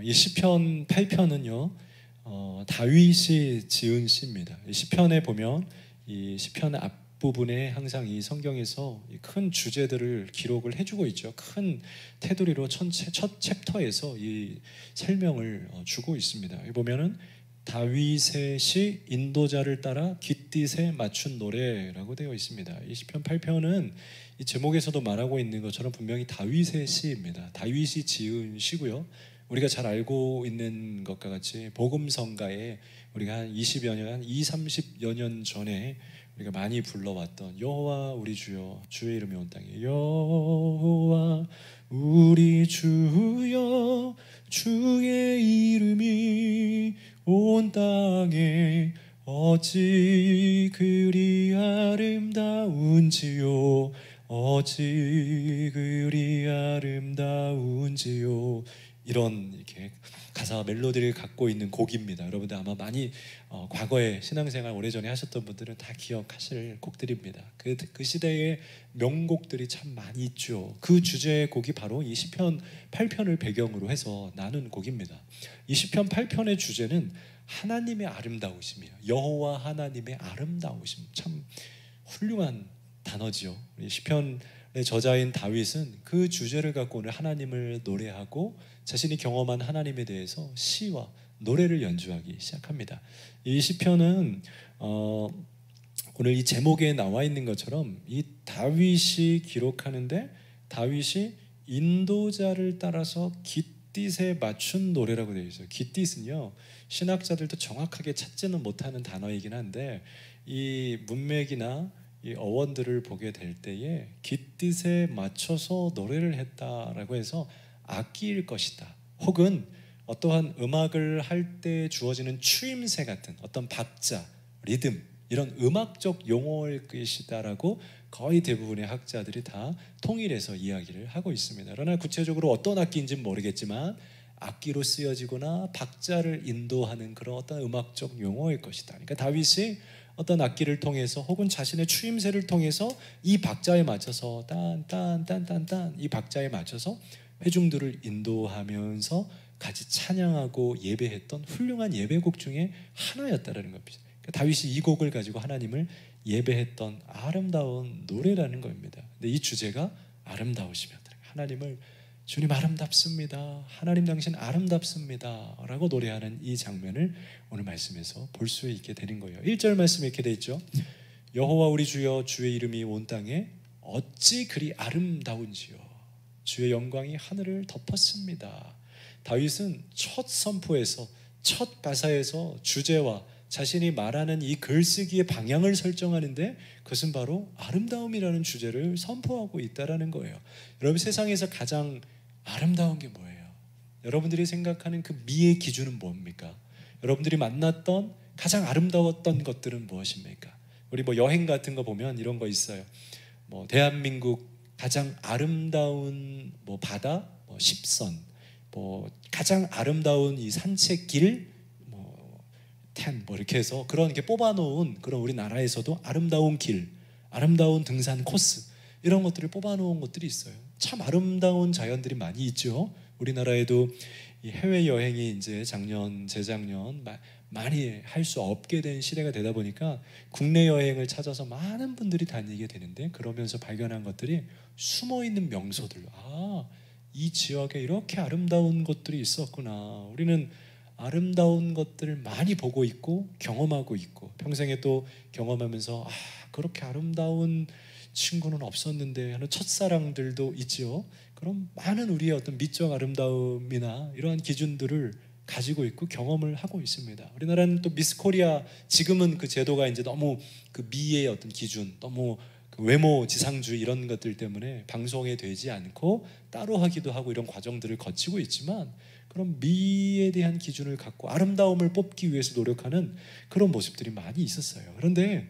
이 시편 8편은요, 다윗이 지은 시입니다. 이 시편에 보면 이 시편 앞부분에 항상 이 성경에서 큰 주제들을 기록을 해주고 있죠. 큰 테두리로 첫 챕터에서 이 설명을 주고 있습니다. 여기 보면은 다윗의 시 인도자를 따라 깃딧에 맞춘 노래라고 되어 있습니다. 이 시편 8편은 이 제목에서도 말하고 있는 것처럼 분명히 다윗의 시입니다. 다윗이 지은 시고요. 우리가 잘 알고 있는 것과 같이 복음성가에 우리가 한 20여 년, 한 30여 년 전에 우리가 많이 불러왔던 여호와 우리 주여 주의 이름이 온 땅에 여호와 우리 주여 주의 이름이 온 땅에 어찌 그리 아름다운지요 어찌 그리 아름다운지요 이런 이렇게 가사 멜로디를 갖고 있는 곡입니다. 여러분들 아마 많이 과거에 신앙생활 오래전에 하셨던 분들은 다 기억하실 곡들입니다. 그 시대의 명곡들이 참 많이 있죠. 그 주제의 곡이 바로 이 시편 8편을 배경으로 해서 나눈 곡입니다. 이 시편 8편의 주제는 하나님의 아름다우심이에요. 여호와 하나님의 아름다우심. 참 훌륭한 단어지요. 시편의 저자인 다윗은 그 주제를 갖고 오늘 하나님을 노래하고 자신이 경험한 하나님에 대해서 시와 노래를 연주하기 시작합니다. 이 시편은 오늘 이 제목에 나와 있는 것처럼 이 다윗이 기록하는데 다윗이 인도자를 따라서 깃딧에 맞춘 노래라고 되어 있어요. 깃딧은요, 신학자들도 정확하게 찾지는 못하는 단어이긴 한데 이 문맥이나 이 어원들을 보게 될 때에 깃딧에 맞춰서 노래를 했다라고 해서 악기일 것이다, 혹은 어떠한 음악을 할 때 주어지는 추임새 같은 어떤 박자, 리듬, 이런 음악적 용어일 것이다라고 거의 대부분의 학자들이 다 통일해서 이야기를 하고 있습니다. 그러나 구체적으로 어떤 악기인지는 모르겠지만 악기로 쓰여지거나 박자를 인도하는 그런 어떤 음악적 용어일 것이다. 그러니까 다윗이 어떤 악기를 통해서 혹은 자신의 추임새를 통해서 이 박자에 맞춰서 딴딴딴딴딴 이 박자에 맞춰서 회중들을 인도하면서 같이 찬양하고 예배했던 훌륭한 예배곡 중에 하나였다라는 겁니다. 그러니까 다윗이 이 곡을 가지고 하나님을 예배했던 아름다운 노래라는 겁니다. 근데 이 주제가 아름다우시면 하나님을 주님 아름답습니다, 하나님 당신 아름답습니다 라고 노래하는 이 장면을 오늘 말씀에서 볼 수 있게 되는 거예요. 1절 말씀에 이렇게 되어 있죠. 여호와 우리 주여 주의 이름이 온 땅에 어찌 그리 아름다운지요 주의 영광이 하늘을 덮었습니다. 다윗은 첫 선포에서, 첫 가사에서 주제와 자신이 말하는 이 글쓰기의 방향을 설정하는데 그것은 바로 아름다움이라는 주제를 선포하고 있다는 거예요. 여러분, 세상에서 가장 아름다운 게 뭐예요? 여러분들이 생각하는 그 미의 기준은 뭡니까? 여러분들이 만났던 가장 아름다웠던 것들은 무엇입니까? 우리 여행 같은 거 보면 이런 거 있어요. 대한민국 가장 아름다운 바다, 십선, 가장 아름다운 이 산책길, 이렇게 해서 이렇게 뽑아놓은 그런 우리나라에서도 아름다운 길, 아름다운 등산 코스, 이런 것들을 뽑아놓은 것들이 있어요. 참 아름다운 자연들이 많이 있죠. 우리나라에도 이 해외 여행이 이제 작년, 재작년 많이 할 수 없게 된 시대가 되다 보니까 국내 여행을 찾아서 많은 분들이 다니게 되는데, 그러면서 발견한 것들이 숨어있는 명소들. 이 지역에 이렇게 아름다운 것들이 있었구나. 우리는 아름다운 것들을 많이 보고 있고 경험하고 있고 평생에 또 경험하면서 그렇게 아름다운 친구는 없었는데 하는 첫사랑들도 있죠. 그럼 많은 우리의 어떤 미적 아름다움이나 이러한 기준들을 가지고 있고 경험을 하고 있습니다. 우리나라는 또 미스 코리아, 지금은 그 제도가 이제 너무 그 미의 어떤 기준, 너무 그 외모 지상주의 이런 것들 때문에 방송에 되지 않고 따로 하기도 하고 이런 과정들을 거치고 있지만, 그런 미에 대한 기준을 갖고 아름다움을 뽑기 위해서 노력하는 그런 모습들이 많이 있었어요. 그런데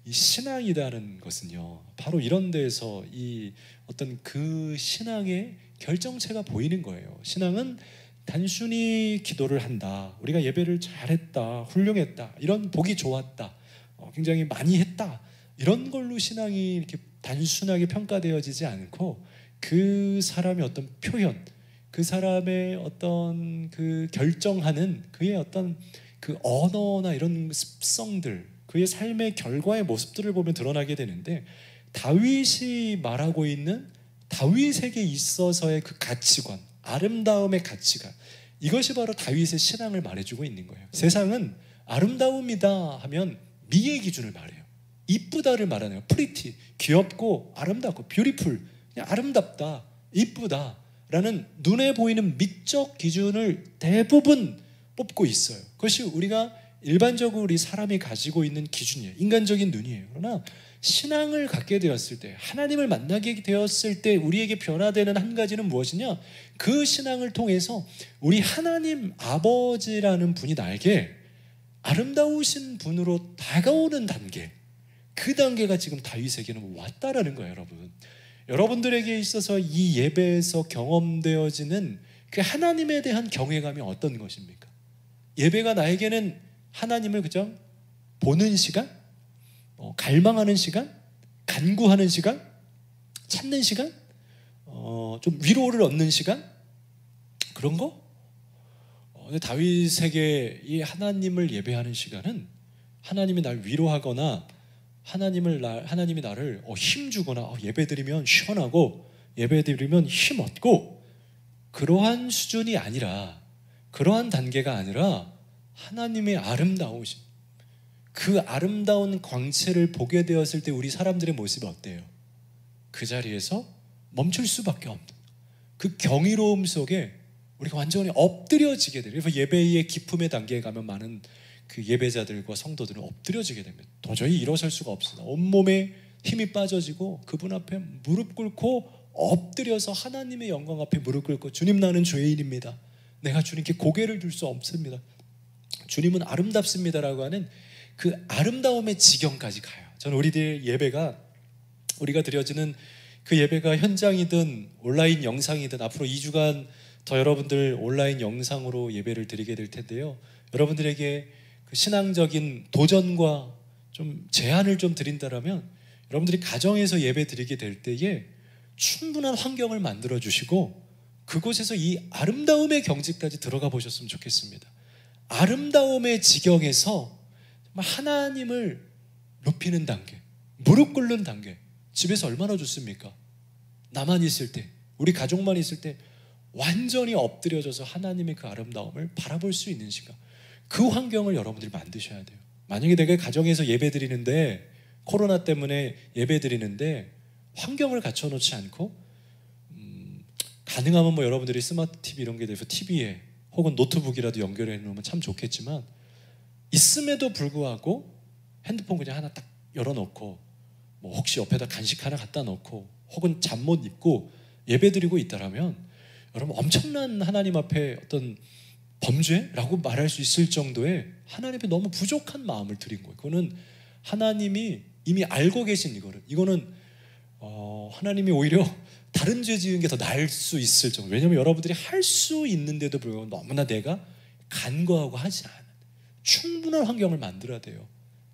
이 신앙이라는 것은요, 바로 이런 데에서 이 어떤 그 신앙의 결정체가 보이는 거예요. 신앙은 단순히 기도를 한다, 우리가 예배를 잘했다, 훌륭했다, 이런 보기 좋았다, 굉장히 많이 했다, 이런 걸로 신앙이 이렇게 단순하게 평가되어지지 않고 그 사람의 어떤 표현, 그 사람의 어떤 그 결정하는 그의 어떤 그 언어나 이런 습성들, 그의 삶의 결과의 모습들을 보면 드러나게 되는데, 다윗이 말하고 있는 다윗에게 있어서의 그 가치관, 아름다움의 가치관, 이것이 바로 다윗의 신앙을 말해주고 있는 거예요. 세상은 아름다움이다 하면 미의 기준을 말해요. 이쁘다를 말하네요. pretty, 귀엽고 아름답고 beautiful, 그냥 아름답다, 이쁘다 라는 눈에 보이는 미적 기준을 대부분 뽑고 있어요. 그것이 우리가 일반적으로 우리 사람이 가지고 있는 기준이에요. 인간적인 눈이에요. 그러나 신앙을 갖게 되었을 때, 하나님을 만나게 되었을 때 우리에게 변화되는 한 가지는 무엇이냐? 그 신앙을 통해서 우리 하나님 아버지라는 분이 나에게 아름다우신 분으로 다가오는 단계, 그 단계가 지금 다윗에게는 왔다라는 거예요. 여러분, 여러분들에게 있어서 이 예배에서 경험되어지는 그 하나님에 대한 경외감이 어떤 것입니까? 예배가 나에게는 하나님을 그저 보는 시간, 갈망하는 시간, 간구하는 시간, 찾는 시간, 좀 위로를 얻는 시간, 그런 거? 근데 다윗에게 이 하나님을 예배하는 시간은 하나님이 날 위로하거나 하나님이 나를 힘주거나 예배드리면 시원하고 예배드리면 힘 얻고, 그러한 수준이 아니라, 그러한 단계가 아니라 하나님의 아름다우신 그 아름다운 광채를 보게 되었을 때 우리 사람들의 모습이 어때요? 그 자리에서 멈출 수밖에 없는 그 경이로움 속에 우리가 완전히 엎드려지게 돼요. 그래서 예배의 기쁨의 단계에 가면 많은 그 예배자들과 성도들은 엎드려지게 됩니다. 도저히 일어설 수가 없습니다. 온몸에 힘이 빠져지고 그분 앞에 무릎 꿇고 엎드려서 하나님의 영광 앞에 무릎 꿇고, 주님, 나는 죄인입니다. 내가 주님께 고개를 들 수 없습니다. 주님은 아름답습니다라고 하는 그 아름다움의 지경까지 가요. 저는 우리들 예배가, 우리가 드려지는 그 예배가 현장이든 온라인 영상이든 앞으로 2주간 더 여러분들 온라인 영상으로 예배를 드리게 될 텐데요, 여러분들에게 그 신앙적인 도전과 좀 제안을 좀 드린다라면, 여러분들이 가정에서 예배 드리게 될 때에 충분한 환경을 만들어 주시고 그곳에서 이 아름다움의 경지까지 들어가 보셨으면 좋겠습니다. 아름다움의 지경에서 하나님을 높이는 단계, 무릎 꿇는 단계, 집에서 얼마나 좋습니까? 나만 있을 때, 우리 가족만 있을 때 완전히 엎드려져서 하나님의 그 아름다움을 바라볼 수 있는 시간, 그 환경을 여러분들이 만드셔야 돼요. 만약에 내가 가정에서 예배 드리는데, 코로나 때문에 예배 드리는데 환경을 갖춰놓지 않고, 가능하면 여러분들이 스마트 TV 이런 게 돼서 TV에 혹은 노트북이라도 연결해 놓으면 참 좋겠지만, 있음에도 불구하고 핸드폰 그냥 하나 딱 열어놓고 혹시 옆에다 간식 하나 갖다 놓고 혹은 잠못 입고 예배드리고 있다라면, 여러분 엄청난 하나님 앞에 어떤 범죄라고 말할 수 있을 정도의 하나님의 너무 부족한 마음을 드린 거예요. 그거는 하나님이 이미 알고 계신 이거는 하나님이 오히려 다른 죄 지은 게 더 나을 수 있을 정도. 왜냐하면 여러분들이 할 수 있는데도 불구하고 너무나 내가 간과하고 하지 않은 충분한 환경을 만들어야 돼요.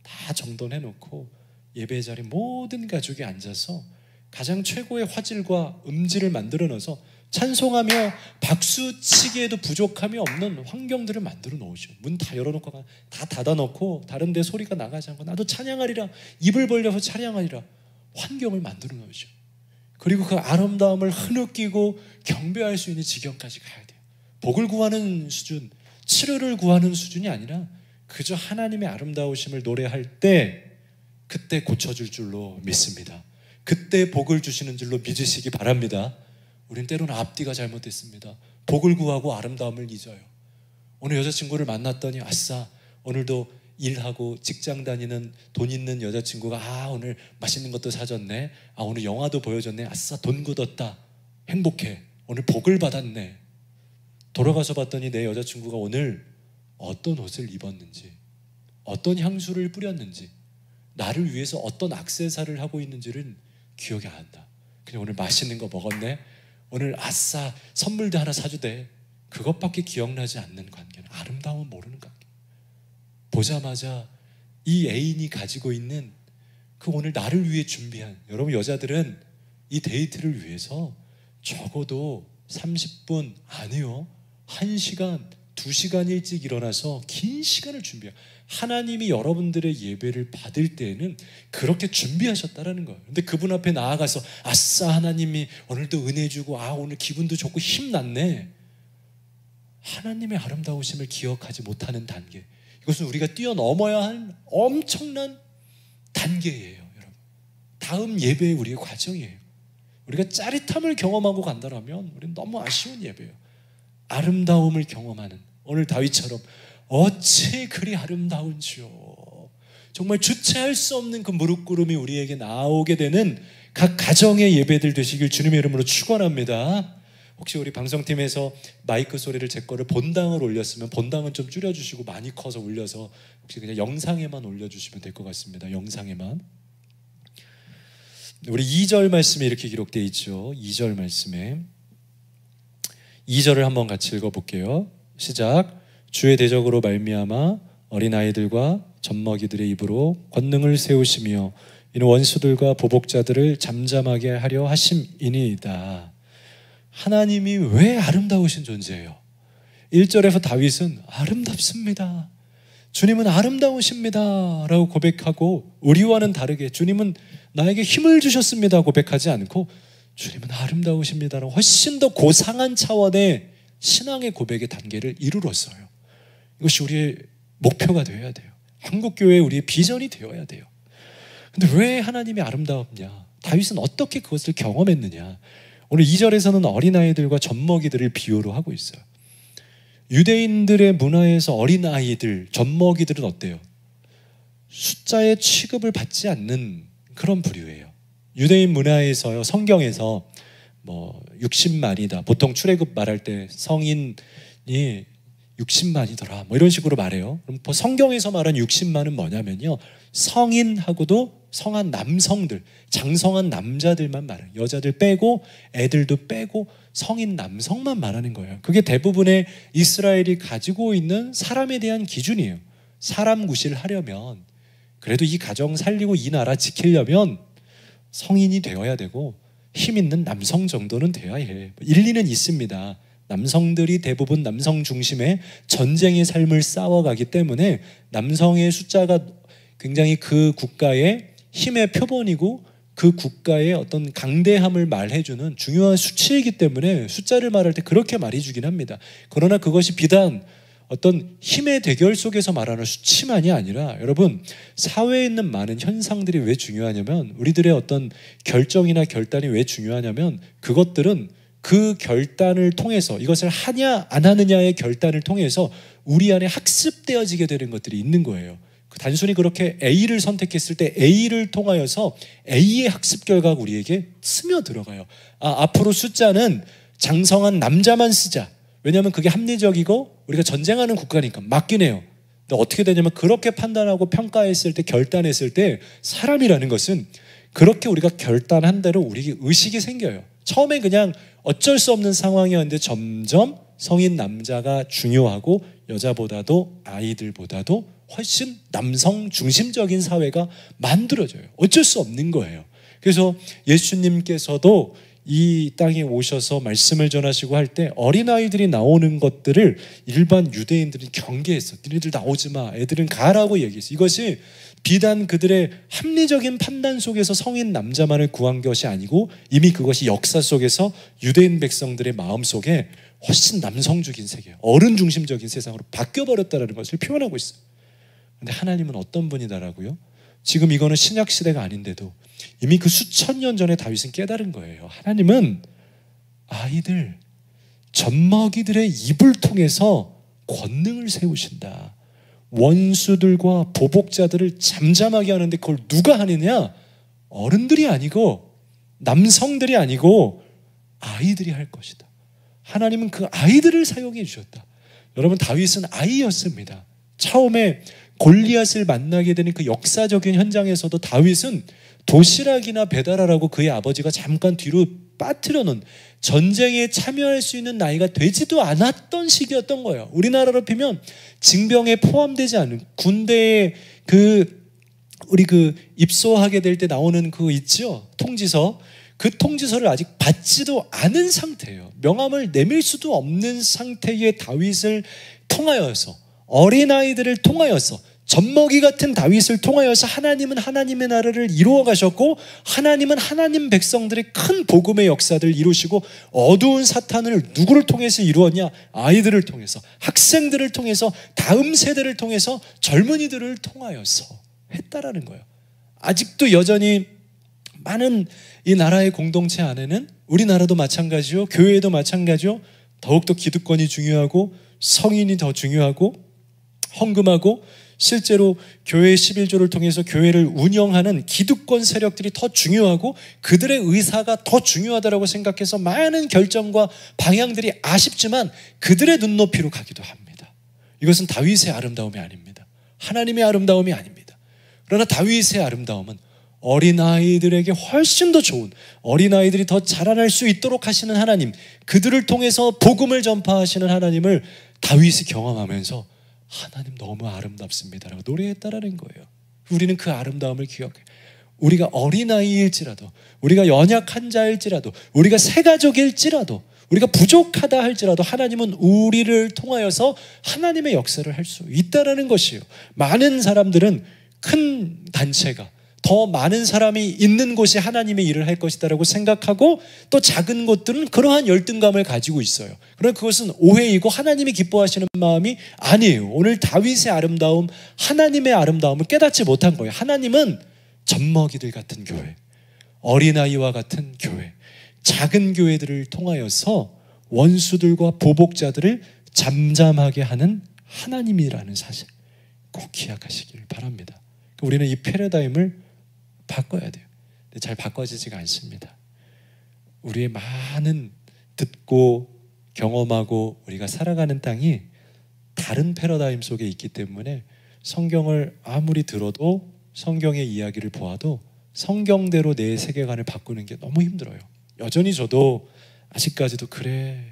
다 정돈해놓고 예배 자리 모든 가족이 앉아서 가장 최고의 화질과 음질을 만들어 넣어서 찬송하며 박수치기에도 부족함이 없는 환경들을 만들어 놓으죠. 문 다 열어놓고 다 닫아놓고 다른 데 소리가 나가지 않고 나도 찬양하리라, 입을 벌려서 찬양하리라, 환경을 만들어 놓으죠. 그리고 그 아름다움을 흐느끼고 경배할 수 있는 지경까지 가야 돼요. 복을 구하는 수준, 치료를 구하는 수준이 아니라 그저 하나님의 아름다우심을 노래할 때 그때 고쳐줄 줄로 믿습니다. 그때 복을 주시는 줄로 믿으시기 바랍니다. 우린 때로는 앞뒤가 잘못됐습니다. 복을 구하고 아름다움을 잊어요. 오늘 여자친구를 만났더니 아싸, 오늘도 일하고 직장 다니는 돈 있는 여자친구가 오늘 맛있는 것도 사줬네, 오늘 영화도 보여줬네, 아싸 돈 굳었다, 행복해, 오늘 복을 받았네. 돌아가서 봤더니 내 여자친구가 오늘 어떤 옷을 입었는지, 어떤 향수를 뿌렸는지, 나를 위해서 어떤 액세서리를 하고 있는지를 기억이 안 난다. 그냥 오늘 맛있는 거 먹었네, 오늘 아싸 선물도 하나 사주대, 그것밖에 기억나지 않는 관계는 아름다움은 모르는 관계. 보자마자 이 애인이 가지고 있는 그 오늘 나를 위해 준비한, 여러분 여자들은 이 데이트를 위해서 적어도 30분 아니요. 1시간, 2시간 일찍 일어나서 긴 시간을 준비해요. 하나님이 여러분들의 예배를 받을 때에는 그렇게 준비하셨다라는 거예요. 근데 그분 앞에 나아가서 아싸 하나님이 오늘도 은혜 주고 오늘 기분도 좋고 힘났네. 하나님의 아름다우심을 기억하지 못하는 단계, 이것은 우리가 뛰어넘어야 할 엄청난 단계예요. 여러분, 다음 예배의 우리의 과정이에요. 우리가 짜릿함을 경험하고 간다면 우리는 너무 아쉬운 예배예요. 아름다움을 경험하는, 오늘 다윗처럼 어찌 그리 아름다운지요. 정말 주체할 수 없는 그 무릎꿇음이 우리에게 나오게 되는 각 가정의 예배들 되시길 주님의 이름으로 축원합니다. 혹시 우리 방송팀에서 마이크 소리를 제 거를 본당을 올렸으면 본당은 좀 줄여주시고, 많이 커서 울려서 혹시 그냥 영상에만 올려주시면 될 것 같습니다. 영상에만. 우리 2절 말씀에 이렇게 기록되어 있죠. 2절 말씀에 2절을 한번 같이 읽어볼게요. 시작. 주의 대적으로 말미암아 어린아이들과 젖먹이들의 입으로 권능을 세우시며 이는 원수들과 보복자들을 잠잠하게 하려 하심이니이다. 하나님이 왜 아름다우신 존재예요? 1절에서 다윗은 아름답습니다, 주님은 아름다우십니다 라고 고백하고, 우리와는 다르게 주님은 나에게 힘을 주셨습니다 고백하지 않고 주님은 아름다우십니다 라고 훨씬 더 고상한 차원의 신앙의 고백의 단계를 이루었어요. 이것이 우리의 목표가 되어야 돼요. 한국교회의 우리의 비전이 되어야 돼요. 근데 왜 하나님이 아름다웠냐? 다윗은 어떻게 그것을 경험했느냐? 오늘 2절에서는 어린아이들과 젖먹이들을 비유로 하고 있어요. 유대인들의 문화에서 어린아이들, 젖먹이들은 어때요? 숫자의 취급을 받지 않는 그런 부류예요. 유대인 문화에서요, 성경에서 60만이다. 보통 출애굽 말할 때 성인이 60만이더라. 이런 식으로 말해요. 그럼 성경에서 말한 60만은 뭐냐면요, 성인하고도 성한 남성들, 장성한 남자들만 말해요. 여자들 빼고 애들도 빼고 성인 남성만 말하는 거예요. 그게 대부분의 이스라엘이 가지고 있는 사람에 대한 기준이에요. 사람 구실을 하려면, 그래도 이 가정 살리고 이 나라 지키려면 성인이 되어야 되고 힘 있는 남성 정도는 되어야 해. 일리는 있습니다. 남성들이 대부분 남성 중심의 전쟁의 삶을 싸워가기 때문에 남성의 숫자가 굉장히 그 국가의 힘의 표본이고 그 국가의 어떤 강대함을 말해주는 중요한 수치이기 때문에 숫자를 말할 때 그렇게 말해주긴 합니다. 그러나 그것이 비단 어떤 힘의 대결 속에서 말하는 수치만이 아니라, 여러분, 사회에 있는 많은 현상들이 왜 중요하냐면, 우리들의 어떤 결정이나 결단이 왜 중요하냐면, 그것들은 그 결단을 통해서, 이것을 하냐 안 하느냐의 결단을 통해서 우리 안에 학습되어지게 되는 것들이 있는 거예요. 단순히 그렇게 A를 선택했을 때 A를 통하여서 A의 학습 결과가 우리에게 스며들어가요. 앞으로 숫자는 장성한 남자만 쓰자. 왜냐하면 그게 합리적이고 우리가 전쟁하는 국가니까 맞긴 해요. 근데 어떻게 되냐면, 그렇게 판단하고 평가했을 때, 결단했을 때 사람이라는 것은 그렇게 우리가 결단한 대로 우리에게 의식이 생겨요. 처음엔 그냥 어쩔 수 없는 상황이었는데 점점 성인 남자가 중요하고 여자보다도 아이들보다도 훨씬 남성 중심적인 사회가 만들어져요. 어쩔 수 없는 거예요. 그래서 예수님께서도 이 땅에 오셔서 말씀을 전하시고 할 때 어린아이들이 나오는 것들을 일반 유대인들이 경계했어. 니네들 나오지 마, 애들은 가라고 얘기했어. 이것이 비단 그들의 합리적인 판단 속에서 성인 남자만을 구한 것이 아니고, 이미 그것이 역사 속에서 유대인 백성들의 마음 속에 훨씬 남성적인 세계, 어른 중심적인 세상으로 바뀌어버렸다는 것을 표현하고 있어요. 근데 하나님은 어떤 분이다라고요? 지금 이거는 신약 시대가 아닌데도 이미 그 수천 년 전에 다윗은 깨달은 거예요. 하나님은 아이들, 젖먹이들의 입을 통해서 권능을 세우신다. 원수들과 보복자들을 잠잠하게 하는데 그걸 누가 하느냐? 어른들이 아니고 남성들이 아니고 아이들이 할 것이다. 하나님은 그 아이들을 사용해 주셨다. 여러분, 다윗은 아이였습니다. 처음에 골리앗을 만나게 되는 그 역사적인 현장에서도 다윗은 도시락이나 배달하라고 그의 아버지가 잠깐 뒤로 빠뜨려 놓은, 전쟁에 참여할 수 있는 나이가 되지도 않았던 시기였던 거예요. 우리나라로 피면 징병에 포함되지 않은, 군대에 우리 입소하게 될 때 나오는 그거 있죠? 통지서. 그 통지서를 아직 받지도 않은 상태예요. 명함을 내밀 수도 없는 상태의 다윗을 통하여서, 어린아이들을 통하여서, 젖먹이 같은 다윗을 통하여서 하나님은 하나님의 나라를 이루어 가셨고, 하나님은 하나님 백성들의 큰 복음의 역사들을 이루시고, 어두운 사탄을 누구를 통해서 이루었냐? 아이들을 통해서, 학생들을 통해서, 다음 세대를 통해서, 젊은이들을 통하여서 했다라는 거예요. 아직도 여전히 많은 이 나라의 공동체 안에는, 우리나라도 마찬가지요, 교회도 마찬가지요, 더욱더 기득권이 중요하고 성인이 더 중요하고 헌금하고 실제로 교회 11조를 통해서 교회를 운영하는 기득권 세력들이 더 중요하고 그들의 의사가 더 중요하다고 생각해서 많은 결정과 방향들이 아쉽지만 그들의 눈높이로 가기도 합니다. 이것은 다윗의 아름다움이 아닙니다. 하나님의 아름다움이 아닙니다. 그러나 다윗의 아름다움은 어린아이들에게 훨씬 더 좋은, 어린아이들이 더 자라날 수 있도록 하시는 하나님, 그들을 통해서 복음을 전파하시는 하나님을 다윗이 경험하면서 하나님 너무 아름답습니다라고 노래했다라는 거예요. 우리는 그 아름다움을 기억해요. 우리가 어린아이일지라도, 우리가 연약한 자일지라도, 우리가 새가족일지라도, 우리가 부족하다 할지라도 하나님은 우리를 통하여서 하나님의 역사를 할 수 있다라는 것이에요. 많은 사람들은 큰 단체가, 더 많은 사람이 있는 곳이 하나님의 일을 할 것이다라고 생각하고, 또 작은 곳들은 그러한 열등감을 가지고 있어요. 그러나 그것은 오해이고 하나님이 기뻐하시는 마음이 아니에요. 오늘 다윗의 아름다움, 하나님의 아름다움을 깨닫지 못한 거예요. 하나님은 젖먹이들 같은 교회, 어린아이와 같은 교회, 작은 교회들을 통하여서 원수들과 보복자들을 잠잠하게 하는 하나님이라는 사실 꼭 기억하시길 바랍니다. 우리는 이 패러다임을 바꿔야 돼요. 근데 잘 바꿔지지가 않습니다. 우리의 많은 듣고 경험하고 우리가 살아가는 땅이 다른 패러다임 속에 있기 때문에 성경을 아무리 들어도, 성경의 이야기를 보아도 성경대로 내 세계관을 바꾸는 게 너무 힘들어요. 여전히 저도 아직까지도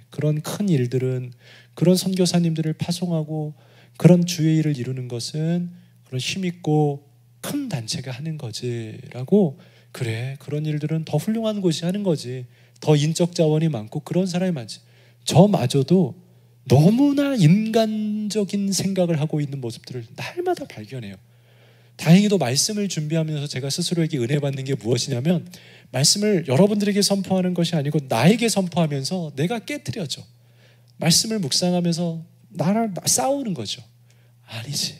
그런 큰 일들은, 그런 선교사님들을 파송하고 그런 주의 일을 이루는 것은 그런 힘있고 큰 단체가 하는 거지라고, 그런 일들은 더 훌륭한 곳이 하는 거지, 더 인적 자원이 많고 그런 사람이 많지. 저마저도 너무나 인간적인 생각을 하고 있는 모습들을 날마다 발견해요. 다행히도 말씀을 준비하면서 제가 스스로에게 은혜 받는 게 무엇이냐면, 말씀을 여러분들에게 선포하는 것이 아니고 나에게 선포하면서 내가 깨트려져. 말씀을 묵상하면서 나랑 싸우는 거죠. 아니지.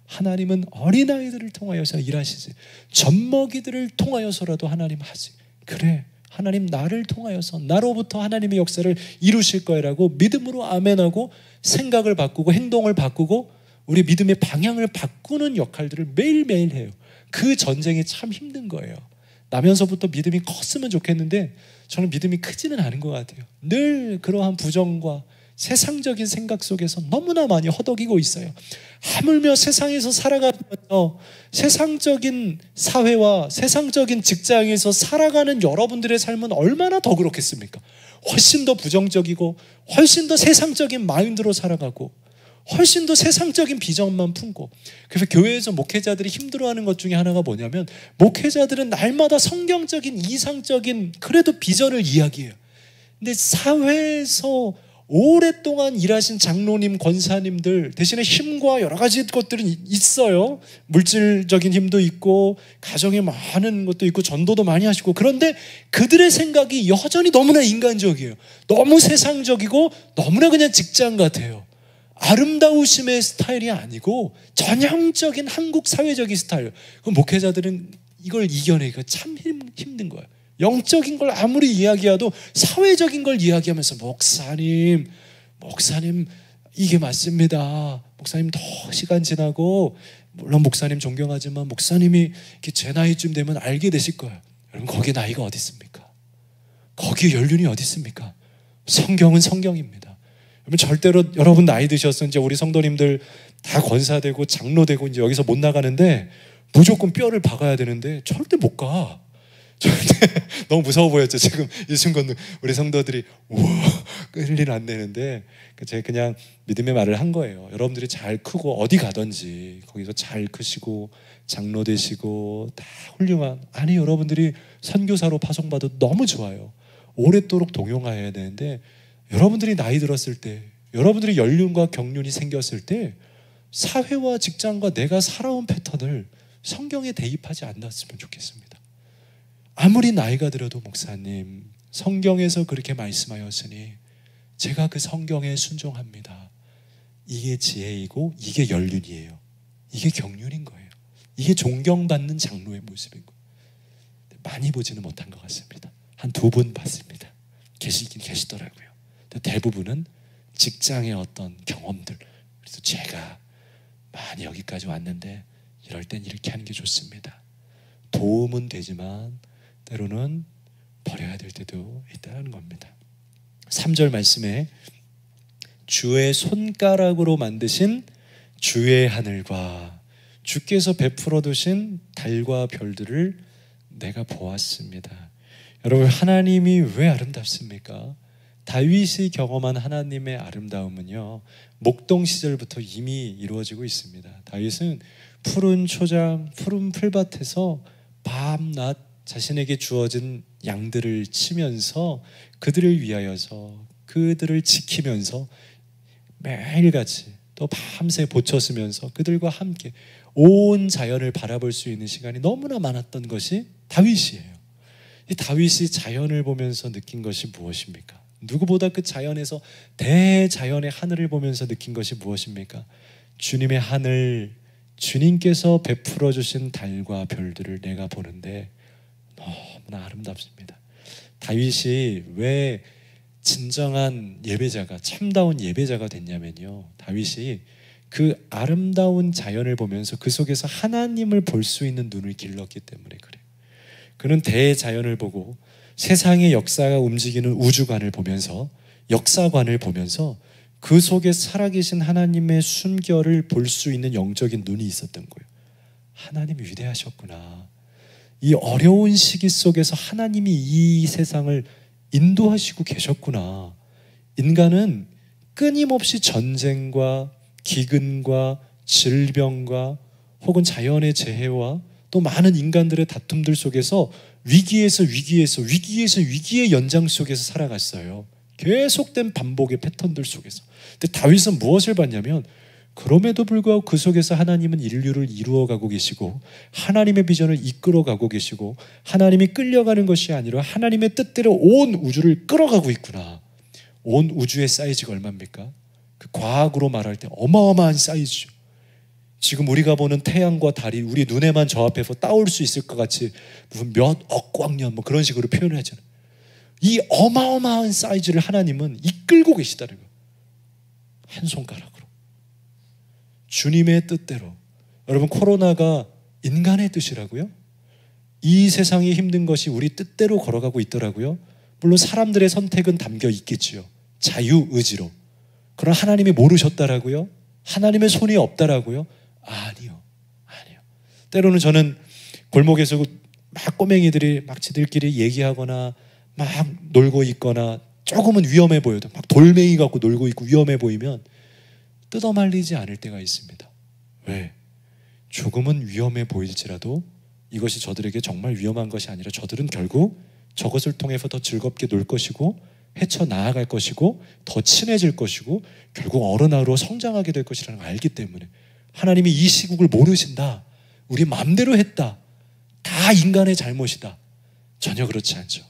하나님은 어린아이들을 통하여서 일하시지, 젖먹이들을 통하여서라도 하나님 하지. 그래, 하나님 나를 통하여서, 나로부터 하나님의 역사를 이루실 거라고 믿음으로 아멘하고 생각을 바꾸고 행동을 바꾸고 우리 믿음의 방향을 바꾸는 역할들을 매일매일 해요. 그 전쟁이 참 힘든 거예요. 나면서부터 믿음이 컸으면 좋겠는데 저는 믿음이 크지는 않은 것 같아요. 늘 그러한 부정과 세상적인 생각 속에서 너무나 많이 허덕이고 있어요. 하물며 세상에서 살아가면서 세상적인 사회와 세상적인 직장에서 살아가는 여러분들의 삶은 얼마나 더 그렇겠습니까? 훨씬 더 부정적이고 훨씬 더 세상적인 마인드로 살아가고 훨씬 더 세상적인 비전만 품고. 그래서 교회에서 목회자들이 힘들어하는 것 중에 하나가 뭐냐면, 목회자들은 날마다 성경적인 이상적인 그래도 비전을 이야기해요. 근데 사회에서 오랫동안 일하신 장로님, 권사님들 대신에 힘과 여러 가지 것들은 있어요. 물질적인 힘도 있고 가정에 많은 것도 있고 전도도 많이 하시고, 그런데 그들의 생각이 여전히 너무나 인간적이에요. 너무 세상적이고 너무나 그냥 직장 같아요. 아름다우심의 스타일이 아니고 전형적인 한국 사회적인 스타일. 그 목회자들은 이걸 이겨내기가 참 힘든 거예요. 영적인 걸 아무리 이야기해도 사회적인 걸 이야기하면서 목사님 이게 맞습니다. 목사님 더 시간 지나고, 물론 목사님 존경하지만 목사님이 이렇게 제 나이쯤 되면 알게 되실 거예요. 여러분, 거기에 나이가 어디 있습니까? 거기에 연륜이 어디 있습니까? 성경은 성경입니다. 여러분, 절대로 여러분 나이 드셨으면 이제 우리 성도님들 다 권사되고 장로되고 이제 여기서 못 나가는데 무조건 뼈를 박아야 되는데 절대 못 가. 너무 무서워 보였죠. 지금 이 순간 우리 성도들이 우와 끌리는 안 되는데 제가 그냥 믿음의 말을 한 거예요. 여러분들이 잘 크고 어디 가든지 거기서 잘 크시고 장로 되시고 다 훌륭한, 아니 여러분들이 선교사로 파송받아도 너무 좋아요. 오랫도록 동용해야 되는데 여러분들이 나이 들었을 때, 여러분들이 연륜과 경륜이 생겼을 때 사회와 직장과 내가 살아온 패턴을 성경에 대입하지 않았으면 좋겠습니다. 아무리 나이가 들어도 목사님 성경에서 그렇게 말씀하였으니 제가 그 성경에 순종합니다. 이게 지혜이고 이게 연륜이에요. 이게 경륜인 거예요. 이게 존경받는 장로의 모습인 거예요. 많이 보지는 못한 것 같습니다. 한 2분 봤습니다. 계시긴 계시더라고요. 대부분은 직장의 어떤 경험들, 그래서 제가 많이 여기까지 왔는데 이럴 땐 이렇게 하는 게 좋습니다. 도움은 되지만 때로는 버려야 될 때도 있다는 겁니다. 3절 말씀에 주의 손가락으로 만드신 주의 하늘과 주께서 베풀어 두신 달과 별들을 내가 보았습니다. 여러분, 하나님이 왜 아름답습니까? 다윗이 경험한 하나님의 아름다움은요, 목동 시절부터 이미 이루어지고 있습니다. 다윗은 푸른 초장, 푸른 풀밭에서 밤낮 자신에게 주어진 양들을 치면서 그들을 위하여서, 그들을 지키면서 매일같이 또 밤새 보쳐 쓰면서 그들과 함께 온 자연을 바라볼 수 있는 시간이 너무나 많았던 것이 다윗이에요. 이 다윗이 자연을 보면서 느낀 것이 무엇입니까? 누구보다 그 자연에서, 대자연의 하늘을 보면서 느낀 것이 무엇입니까? 주님의 하늘, 주님께서 베풀어 주신 달과 별들을 내가 보는데 너무나 아름답습니다. 다윗이 왜 진정한 예배자가, 참다운 예배자가 됐냐면요, 다윗이 그 아름다운 자연을 보면서 그 속에서 하나님을 볼 수 있는 눈을 길렀기 때문에 그래요. 그는 대자연을 보고 세상의 역사가 움직이는 우주관을 보면서, 역사관을 보면서 그 속에 살아계신 하나님의 순결을 볼 수 있는 영적인 눈이 있었던 거예요. 하나님이 위대하셨구나. 이 어려운 시기 속에서 하나님이 이 세상을 인도하시고 계셨구나. 인간은 끊임없이 전쟁과 기근과 질병과 혹은 자연의 재해와 또 많은 인간들의 다툼들 속에서 위기에서 위기의 연장 속에서 살아갔어요. 계속된 반복의 패턴들 속에서. 근데 다윗은 무엇을 봤냐면, 그럼에도 불구하고 그 속에서 하나님은 인류를 이루어가고 계시고 하나님의 비전을 이끌어가고 계시고 하나님이 끌려가는 것이 아니라 하나님의 뜻대로 온 우주를 끌어가고 있구나. 온 우주의 사이즈가 얼마입니까? 그 과학으로 말할 때 어마어마한 사이즈죠. 지금 우리가 보는 태양과 달이 우리 눈에만 저 앞에서 따올 수 있을 것 같이 무슨 몇 억 광년 뭐 그런 식으로 표현을 하잖아요. 이 어마어마한 사이즈를 하나님은 이끌고 계시다는 거예요. 한 손가락으로. 주님의 뜻대로. 여러분, 코로나가 인간의 뜻이라고요? 이 세상이 힘든 것이 우리 뜻대로 걸어가고 있더라고요. 물론 사람들의 선택은 담겨 있겠지요. 자유의지로. 그러나 하나님이 모르셨다라고요? 하나님의 손이 없다라고요? 아니요. 때로는 저는 골목에서 막 꼬맹이들이 막 지들끼리 얘기하거나 막 놀고 있거나 조금은 위험해 보여도 막 돌멩이 갖고 놀고 있고 위험해 보이면 뜯어말리지 않을 때가 있습니다. 왜? 조금은 위험해 보일지라도 이것이 저들에게 정말 위험한 것이 아니라 저들은 결국 저것을 통해서 더 즐겁게 놀 것이고 헤쳐나아갈 것이고 더 친해질 것이고 결국 어른아로 성장하게 될 것이라는 걸 알기 때문에, 하나님이 이 시국을 모르신다, 우리 마음대로 했다, 다 인간의 잘못이다, 전혀 그렇지 않죠.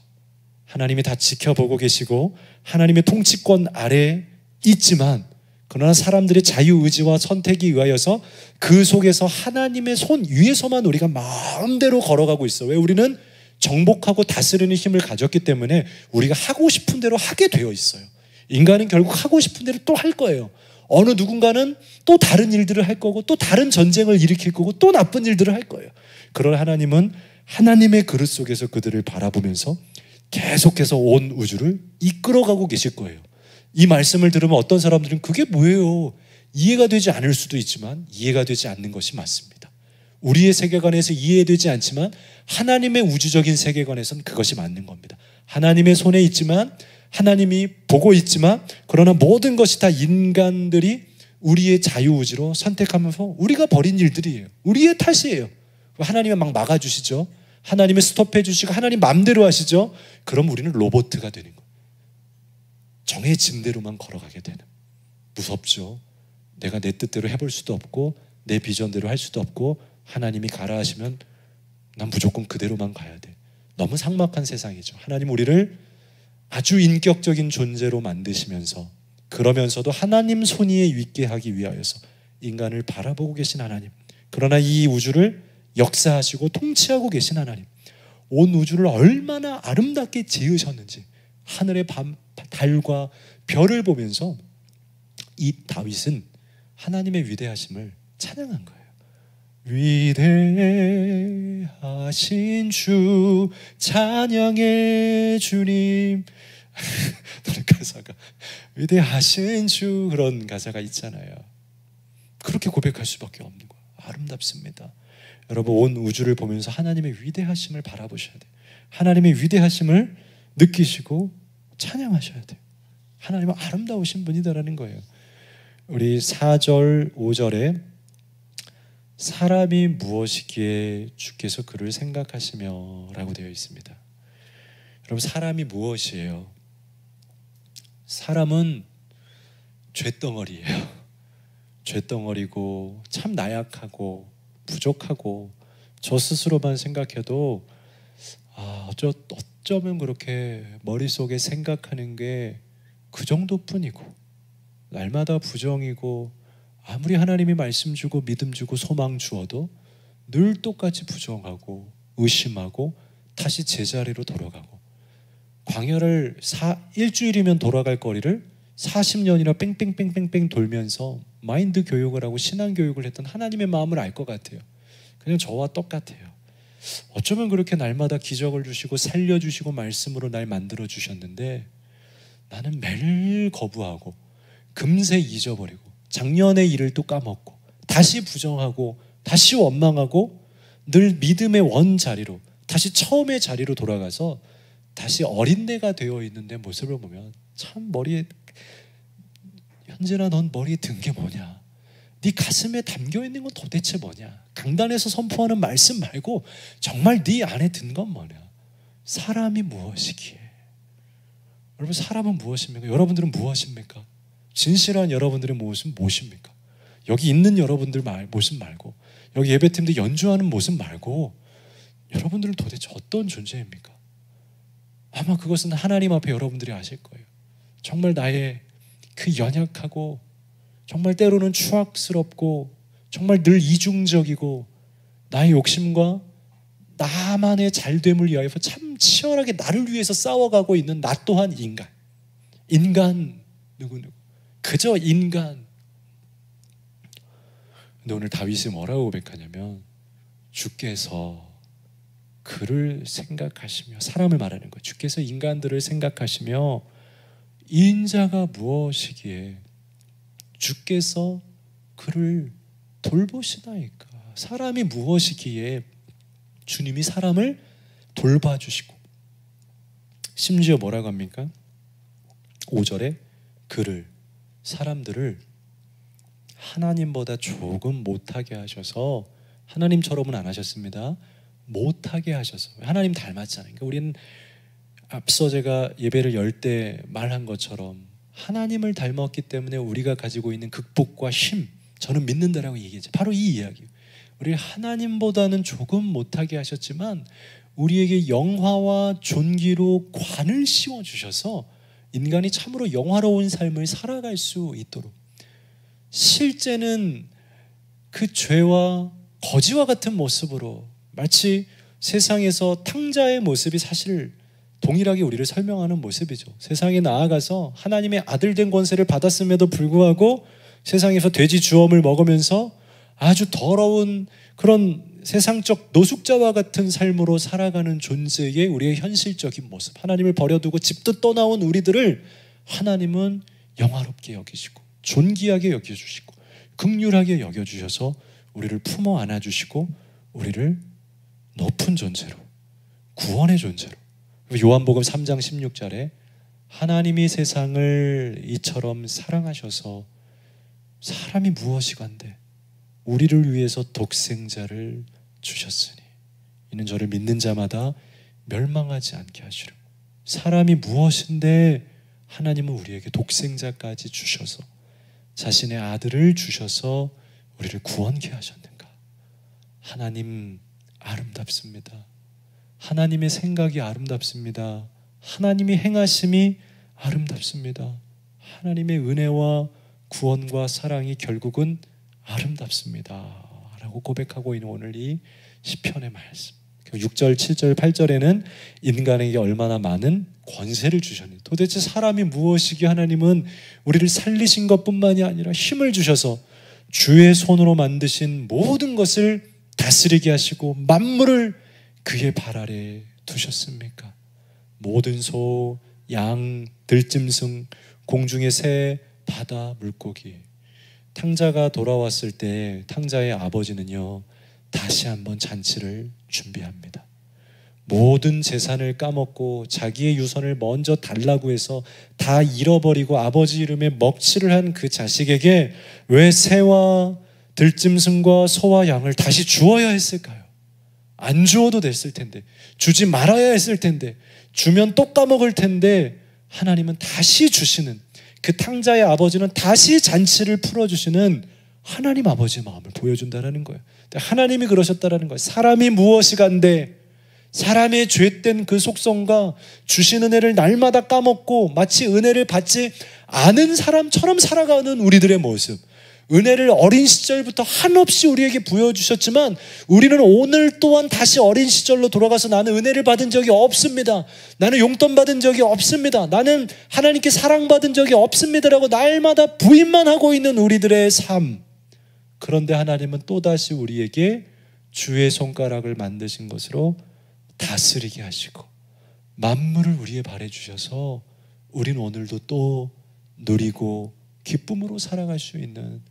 하나님이 다 지켜보고 계시고 하나님의 통치권 아래 있지만, 그러나 사람들의 자유의지와 선택에 의하여서 그 속에서 하나님의 손 위에서만 우리가 마음대로 걸어가고 있어. 왜? 우리는 정복하고 다스리는 힘을 가졌기 때문에 우리가 하고 싶은 대로 하게 되어 있어요. 인간은 결국 하고 싶은 대로 또 할 거예요. 어느 누군가는 또 다른 일들을 할 거고 또 다른 전쟁을 일으킬 거고 또 나쁜 일들을 할 거예요. 그러나 하나님은 하나님의 그릇 속에서 그들을 바라보면서 계속해서 온 우주를 이끌어가고 계실 거예요. 이 말씀을 들으면 어떤 사람들은 그게 뭐예요? 이해가 되지 않을 수도 있지만 이해가 되지 않는 것이 맞습니다. 우리의 세계관에서 이해되지 않지만 하나님의 우주적인 세계관에서는 그것이 맞는 겁니다. 하나님의 손에 있지만, 하나님이 보고 있지만, 그러나 모든 것이 다 인간들이 우리의 자유의지로 선택하면서 우리가 벌인 일들이에요. 우리의 탓이에요. 하나님이 막 막아주시죠. 하나님이 스톱해 주시고 하나님 마음대로 하시죠. 그럼 우리는 로봇가 되는 거예요. 정해진 대로만 걸어가게 되는. 무섭죠. 내가 내 뜻대로 해볼 수도 없고 내 비전대로 할 수도 없고 하나님이 가라 하시면 난 무조건 그대로만 가야 돼. 너무 삭막한 세상이죠. 하나님 우리를 아주 인격적인 존재로 만드시면서 그러면서도 하나님 손위에 있게 하기 위하여서 인간을 바라보고 계신 하나님, 그러나 이 우주를 역사하시고 통치하고 계신 하나님, 온 우주를 얼마나 아름답게 지으셨는지 하늘의 밤, 달과 별을 보면서 이 다윗은 하나님의 위대하심을 찬양한 거예요. 위대하신 주 찬양해 주님. 가사가 위대하신 주, 그런 가사가 있잖아요. 그렇게 고백할 수밖에 없는 거예요. 아름답습니다. 여러분, 온 우주를 보면서 하나님의 위대하심을 바라보셔야 돼요. 하나님의 위대하심을 느끼시고 찬양하셔야 돼요. 하나님은 아름다우신 분이다라는 거예요. 우리 4절 5절에 사람이 무엇이기에 주께서 그를 생각하시며 라고 되어 있습니다. 여러분, 사람이 무엇이에요? 사람은 쇳덩어리예요. 쇳덩어리고 참 나약하고 부족하고 저 스스로만 생각해도 어쩌면 그렇게 머릿속에 생각하는 게 그 정도뿐이고 날마다 부정이고 아무리 하나님이 말씀 주고 믿음 주고 소망 주어도 늘 똑같이 부정하고 의심하고 다시 제자리로 돌아가고, 광야를 일주일이면 돌아갈 거리를 40년이나 뺑뺑뺑뺑뺑 돌면서 마인드 교육을 하고 신앙 교육을 했던 하나님의 마음을 알 것 같아요. 그냥 저와 똑같아요. 어쩌면 그렇게 날마다 기적을 주시고 살려주시고 말씀으로 날 만들어 주셨는데 나는 매일 거부하고 금세 잊어버리고 작년의 일을 또 까먹고 다시 부정하고 다시 원망하고 늘 믿음의 원자리로 다시 처음의 자리로 돌아가서 다시 어린애가 되어 있는 내 모습을 보면 참 머리에, 현진아 넌 머리에 든 게 뭐냐? 네 가슴에 담겨있는 건 도대체 뭐냐? 강단에서 선포하는 말씀 말고 정말 네 안에 든 건 뭐냐? 사람이 무엇이기에? 여러분, 사람은 무엇입니까? 여러분들은 무엇입니까? 진실한 여러분들의 모습은 무엇입니까? 여기 있는 여러분들 모습 말고, 여기 예배팀들 연주하는 모습 말고 여러분들은 도대체 어떤 존재입니까? 아마 그것은 하나님 앞에 여러분들이 아실 거예요. 정말 나의 그 연약하고 정말 때로는 추악스럽고 정말 늘 이중적이고 나의 욕심과 나만의 잘됨을 위하여 참 치열하게 나를 위해서 싸워가고 있는 나 또한 인간 누구누구, 그저 인간. 근데 오늘 다윗이 뭐라고 고백하냐면 주께서 그를 생각하시며, 사람을 말하는 거예요. 주께서 인간들을 생각하시며 인자가 무엇이기에 주께서 그를 돌보시나이까. 사람이 무엇이기에 주님이 사람을 돌봐주시고, 심지어 뭐라고 합니까? 5절에 그를, 사람들을 하나님보다 조금 못하게 하셔서, 하나님처럼은 안 하셨습니다. 못하게 하셔서. 하나님 닮았잖아요. 그러니까 우리는 앞서 제가 예배를 열 때 말한 것처럼 하나님을 닮았기 때문에 우리가 가지고 있는 극복과 힘, 저는 믿는다라고 얘기했죠. 바로 이 이야기예요. 우리를 하나님보다는 조금 못하게 하셨지만 우리에게 영화와 존귀로 관을 씌워주셔서 인간이 참으로 영화로운 삶을 살아갈 수 있도록, 실제는 그 죄와 거지와 같은 모습으로 마치 세상에서 탕자의 모습이 사실 동일하게 우리를 설명하는 모습이죠. 세상에 나아가서 하나님의 아들 된 권세를 받았음에도 불구하고 세상에서 돼지 주엄을 먹으면서 아주 더러운 그런 세상적 노숙자와 같은 삶으로 살아가는 존재의 우리의 현실적인 모습, 하나님을 버려두고 집도 떠나온 우리들을 하나님은 영화롭게 여기시고 존귀하게 여겨주시고 긍휼하게 여겨주셔서 우리를 품어 안아주시고 우리를 높은 존재로, 구원의 존재로. 요한복음 3장 16절에 하나님이 세상을 이처럼 사랑하셔서 사람이 무엇이간데 우리를 위해서 독생자를 주셨으니 이는 저를 믿는 자마다 멸망하지 않게 하시려고. 사람이 무엇인데 하나님은 우리에게 독생자까지 주셔서 자신의 아들을 주셔서 우리를 구원케 하셨는가. 하나님 아름답습니다. 하나님의 생각이 아름답습니다. 하나님이 행하심이 아름답습니다. 하나님의 은혜와 구원과 사랑이 결국은 아름답습니다 라고 고백하고 있는 오늘 이 시편의 말씀. 6절, 7절, 8절에는 인간에게 얼마나 많은 권세를 주셨는지, 도대체 사람이 무엇이기에 하나님은 우리를 살리신 것뿐만이 아니라 힘을 주셔서 주의 손으로 만드신 모든 것을 다스리게 하시고 만물을 그의 발 아래 두셨습니까? 모든 소, 양, 들짐승, 공중의 새, 바다, 물고기. 탕자가 돌아왔을 때 탕자의 아버지는요, 다시 한번 잔치를 준비합니다. 모든 재산을 까먹고 자기의 유선을 먼저 달라고 해서 다 잃어버리고 아버지 이름에 먹칠을 한 그 자식에게 왜 새와 들짐승과 소와 양을 다시 주어야 했을까요? 안 주어도 됐을 텐데, 주지 말아야 했을 텐데, 주면 또 까먹을 텐데 하나님은 다시 주시는, 그 탕자의 아버지는 다시 잔치를 풀어주시는 하나님 아버지의 마음을 보여준다는 거예요. 하나님이 그러셨다는 거예요. 사람이 무엇이간데 사람의 죄된 그 속성과 주신 은혜를 날마다 까먹고 마치 은혜를 받지 않은 사람처럼 살아가는 우리들의 모습. 은혜를 어린 시절부터 한없이 우리에게 부여주셨지만 우리는 오늘 또한 다시 어린 시절로 돌아가서 나는 은혜를 받은 적이 없습니다. 나는 용돈 받은 적이 없습니다. 나는 하나님께 사랑받은 적이 없습니다라고 날마다 부인만 하고 있는 우리들의 삶. 그런데 하나님은 또다시 우리에게 주의 손가락을 만드신 것으로 다스리게 하시고 만물을 우리의 발에 주셔서 우리는 오늘도 또 누리고 기쁨으로 살아갈 수 있는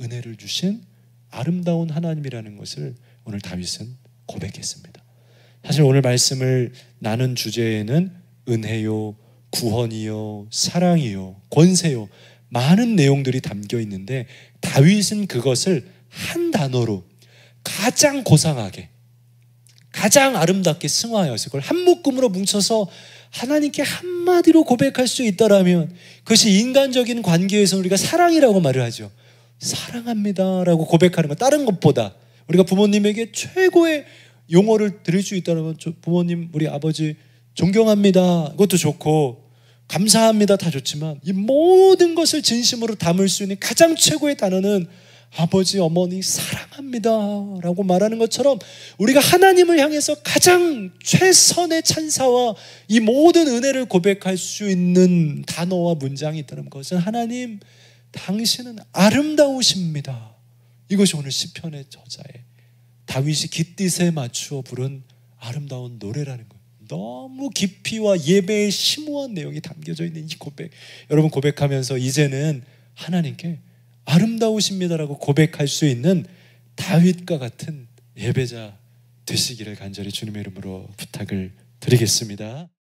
은혜를 주신 아름다운 하나님이라는 것을 오늘 다윗은 고백했습니다. 사실 오늘 말씀을 나눈 주제에는 은혜요, 구원이요, 사랑이요, 권세요, 많은 내용들이 담겨 있는데 다윗은 그것을 한 단어로 가장 고상하게, 가장 아름답게 승화하여서 그걸 한 묶음으로 뭉쳐서 하나님께 한마디로 고백할 수 있다라면 그것이 인간적인 관계에서 우리가 사랑이라고 말을 하죠. 사랑합니다 라고 고백하는 것, 다른 것보다 우리가 부모님에게 최고의 용어를 드릴 수 있다면 부모님, 우리 아버지 존경합니다, 이것도 좋고 감사합니다 다 좋지만 이 모든 것을 진심으로 담을 수 있는 가장 최고의 단어는 아버지, 어머니 사랑합니다 라고 말하는 것처럼 우리가 하나님을 향해서 가장 최선의 찬사와 이 모든 은혜를 고백할 수 있는 단어와 문장이 있다는 것은 하나님 당신은 아름다우십니다. 이것이 오늘 시편의 저자의 다윗이 깃딧에 맞추어 부른 아름다운 노래라는 거예요. 너무 깊이와 예배의 심오한 내용이 담겨져 있는 이 고백, 여러분 고백하면서 이제는 하나님께 아름다우십니다라고 고백할 수 있는 다윗과 같은 예배자 되시기를 간절히 주님의 이름으로 부탁을 드리겠습니다.